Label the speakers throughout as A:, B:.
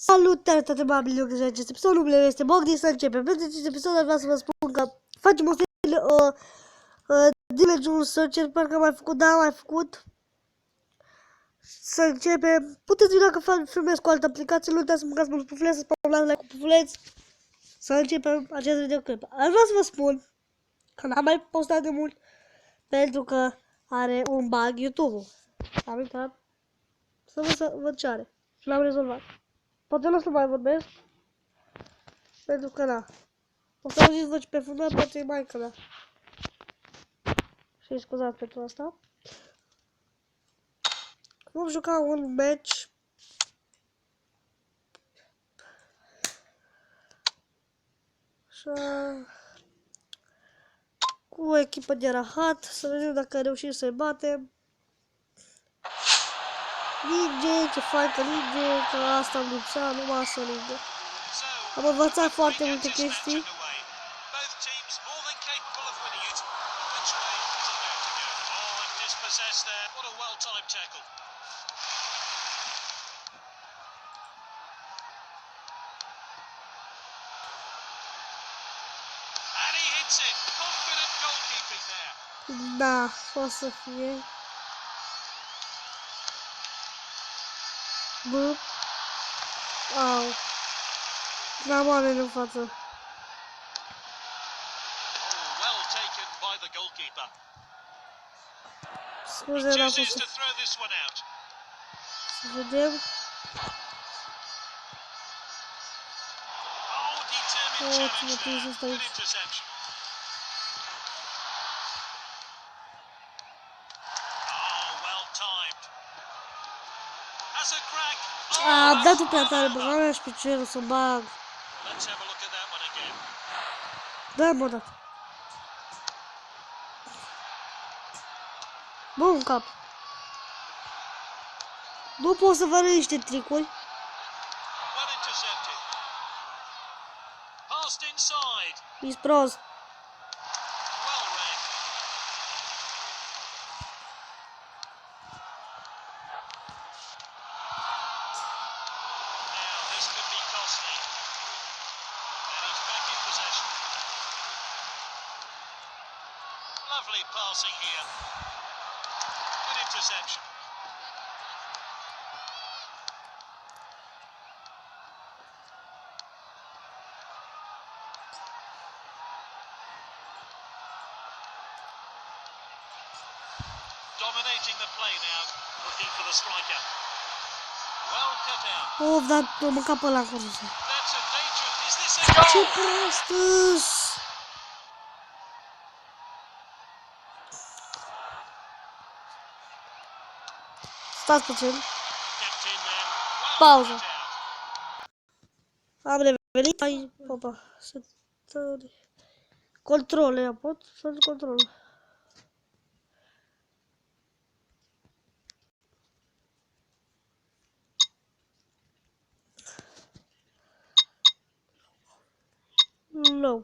A: Salutare toate mamele de acest episod, numele meu este Bogdi, să începem. Pentru acest episod vreau să vă spun că facem o serie din Legiunul Searcher, parcă am mai făcut, da, am mai făcut. Să începem. Puteți vedea că filmez cu alte aplicații, nu uitați să mâncați mulți pufuleți, să spamulați like cu pufuleți. Să începem acest videoclip. Aș vrea să vă spun că n-am mai postat de mult pentru că are un bug YouTube-ul. Am uitat să văd ce are și l-am rezolvat. Poate nu o să mai vorbesc, pentru că na, o să auziți voci pe fundal, poate e mai că da. Și scuzați pentru asta. Vom juca un match așa, cu o echipă de rahat, să vedem dacă reușim să-i batem. Linge, ce fain că linge, că asta îmi lipsea, numai să linge. Am învățat foarte multe chestii. Da, poate să fie. Bă. Au. N-am oameni în față. Scuze, n-a fost să... Să vedem. O, ce motiv să stai aici. A dat-o prea tare, băga mea și pe cerul să bag. Da, mă, dat. Bun cap. Nu pot să vă niște tricuri. Ești prost.
B: Lovely passing here. Good interception. Dominating the play now, looking for the striker. Well cut out.
A: Of, dar m-a mâncat pe ăla acolo.
B: That's a danger. Is this a goal?
A: Ce prost-s! Stați puțin. Pauză. Am revenit. Hai, opa. Controle, ia pot? Să control. No.
B: Oh,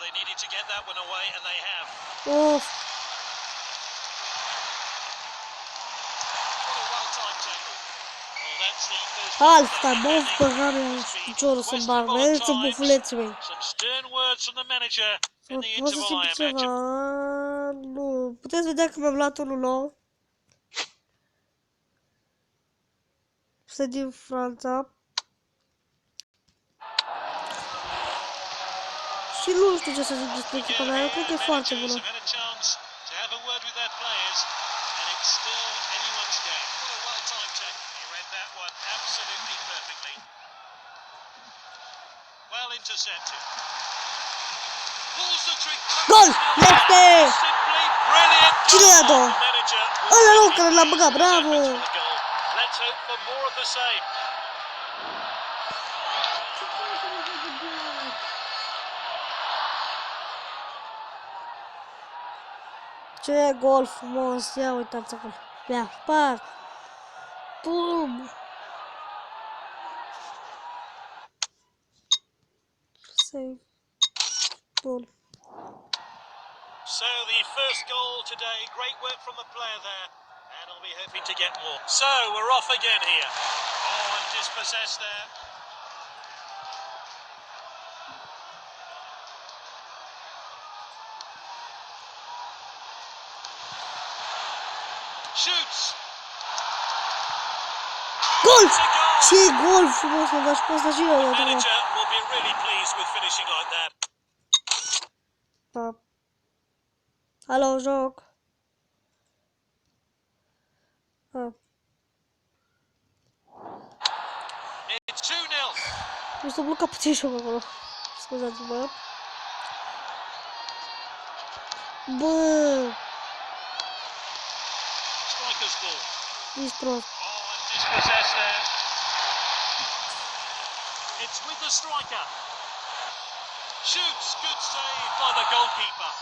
B: they needed to get that one away, and they have.
A: Of.
B: What a well-timed tackle. Well, that's the first.
A: Alta, băf, băga mea și piciorul să bag. Vedeți bufuleții mei.
B: Some stern words from the manager in the
A: Poți să
B: interval, I
A: simți ceva?
B: imagine.
A: Nu. Puteți vedea că mi-am luat unul nou. Este din Franța. Și nu știu ce să zic despre echipa mea, eu cred că e foarte bună. Gol! Este! Cine i-a două? Ăla nu, care l-a băgat, bravo! Ce gol frumos, ia uitați acolo. Ia, pac! Bum! Save. Bun.
B: So the first goal today, great work from the player there, and I'll be hoping to get more. So we're off again here. Oh, and dispossessed there. Shoots.
A: Gol!
B: It's a goal.
A: Ce gol frumos a dat și pe ăsta și eu.
B: Manager will be really pleased with finishing like that.
A: Da. Alo, joc. Ah.
B: It's 2-0.
A: Mi s-a blocat puțin jocul acolo. Scuzați-mă. Bă,
B: Striker's ball.
A: ești prost.
B: Oh, and dispossessed there. It's with the striker. Shoots. Good save by the goalkeeper.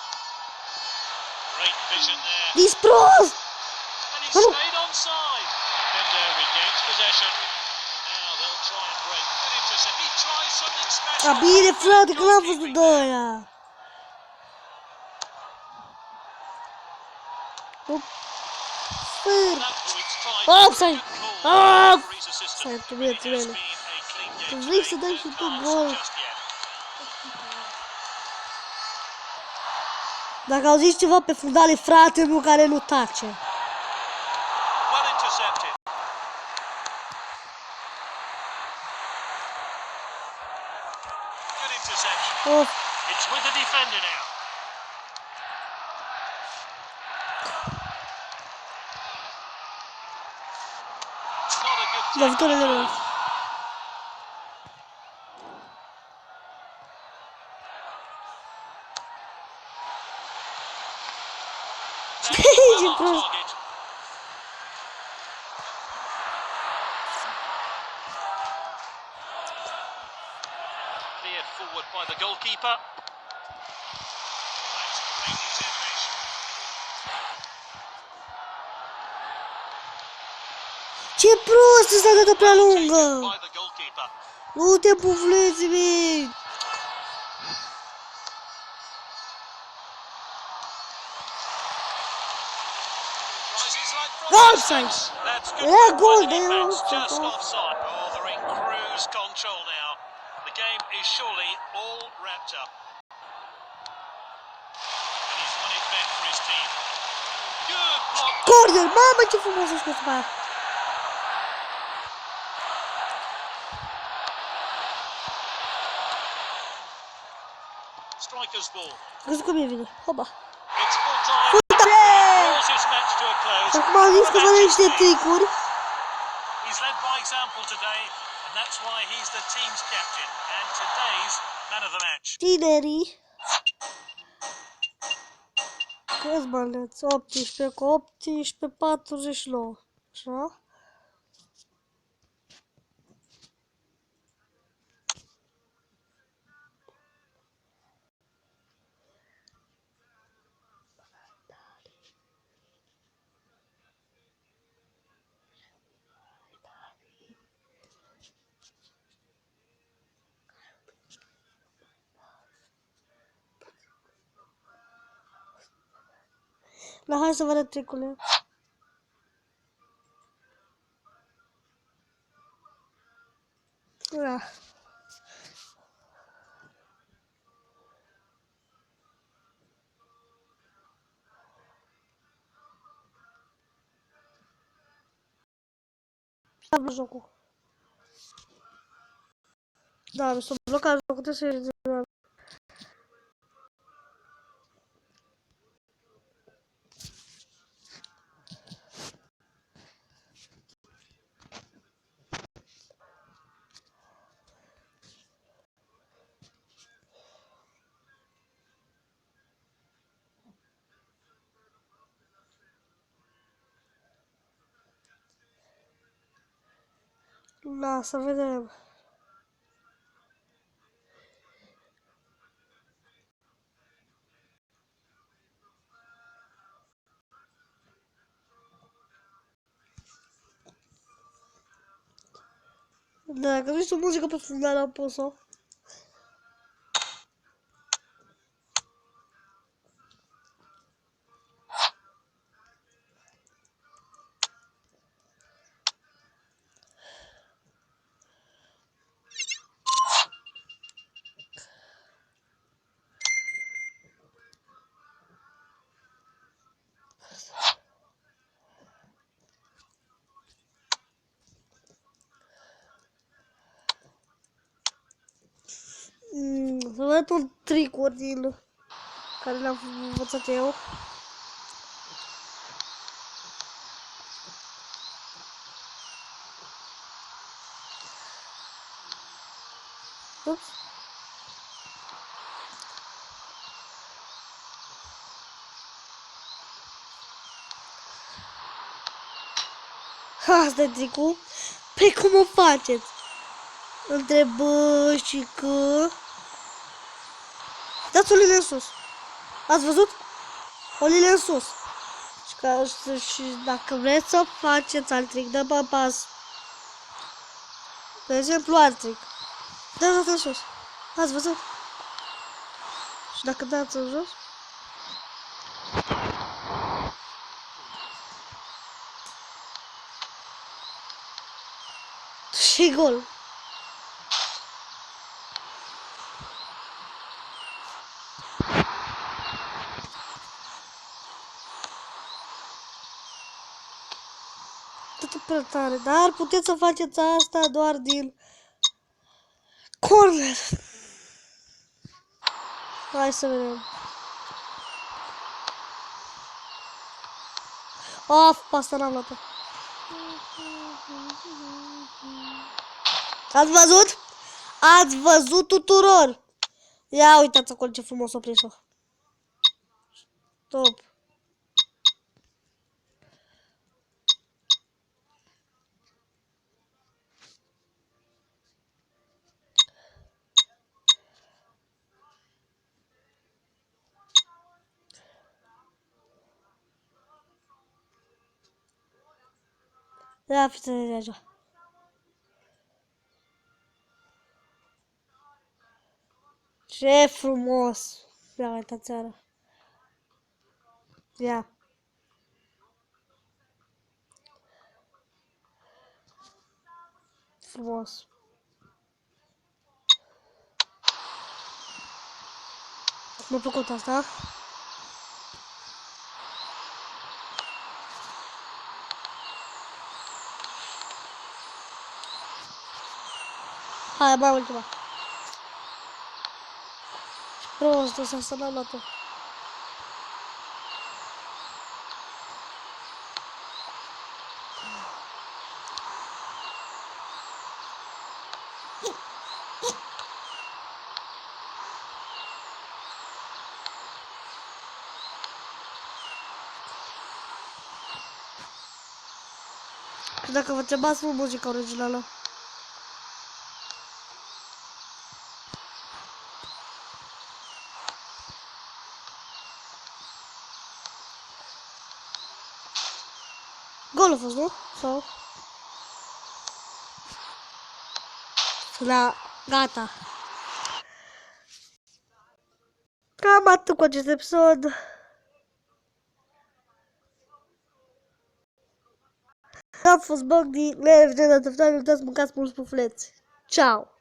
B: Great vision there.
A: Ești prost!
B: And he
A: Hello.
B: stayed onside. Defender regains possession. Now they'll try and break. Good intercept. He tries something special.
A: A bine, frate, că n-am văzut de aia. Sper.
B: That point's time.
A: Offside!
B: Good call.
A: Ah!
B: Referee's assistant.
A: Sai,
B: But
A: trebuie,
B: it has
A: trebuie.
B: been a clean game
A: Vrei
B: today.
A: să dai
B: No
A: și tu
B: fouls
A: gol.
B: just yet.
A: Dacă auziți ceva pe fundale, frate meu care nu tace.
B: Well intercepted. Good interception.
A: Of,
B: It's with the defender now. Not a good
A: la
B: tackle.
A: viitoare de noi.
B: That's
A: Ești
B: well on
A: prost.
B: target. Cleared forward by the goalkeeper. That's great determination.
A: Ce prost s-a dat prea
B: Well
A: lungă.
B: taken by the goalkeeper.
A: Nu te pufleți, mie.
B: Rises like from
A: Offside.
B: distance. That's good
A: Yeah,
B: work
A: goal
B: by the
A: there,
B: defense,
A: offside,
B: just
A: offside.
B: offside. Oh, they're in cruise control now. The game is surely all wrapped up. And he's won it back for his team. Good block.
A: Corner, mamă, ce frumos a scos pe aia.
B: Striker's ball.
A: Crezi cum e vine. Hopa.
B: It's full time.
A: Uite!
B: Draws his match to a close.
A: Și acum am zis că
B: The
A: vă
B: match is
A: niște
B: there.
A: tricuri.
B: He's led by example today, and that's why he's the team's captain and today's man of the match.
A: Tinerii. Câți bani le-ați? 18 cu 18, 49. Așa? Dar hai să vă arăt tricurile. Da. S-a blocat jocul. Da, mi s-a blocat jocul, trebuie să ieși de la... Da, să vedem. Da, că nu este o muzică pe fundal, am pus-o. Să vă arăt un tricuri din care le-am învățat eu. Ups. Asta e tricul. Păi cum o faceți? Întreb și că... Dați o linie în sus. Ați văzut? O linie în sus. Și dacă vreți să faceți alt trick de pe pas. De exemplu, alt trick. Dați în sus. Ați văzut? Și dacă dați în jos. Și gol. Tot prea tare, dar puteți să faceți asta doar din corner. Hai să vedem. Of, asta n-am luat-o. Ați văzut? Ați văzut tuturor? Ia uitați acolo ce frumos o prins-o. Top. Ia fiți de așa. Ce frumos. Ia uitați țara. Ia. Frumos. M-a plăcut asta. Hai, mai ultima. Ce prost, o să n-am luat-o. Dacă vă trebuie să muzica originală. Gol a fost, nu? Sau? Da, gata. Cam atât cu acest episod. Am fost Bogdi, ne vedem data viitoare, nu uitați să mâncați mulți pufleți. Ciao!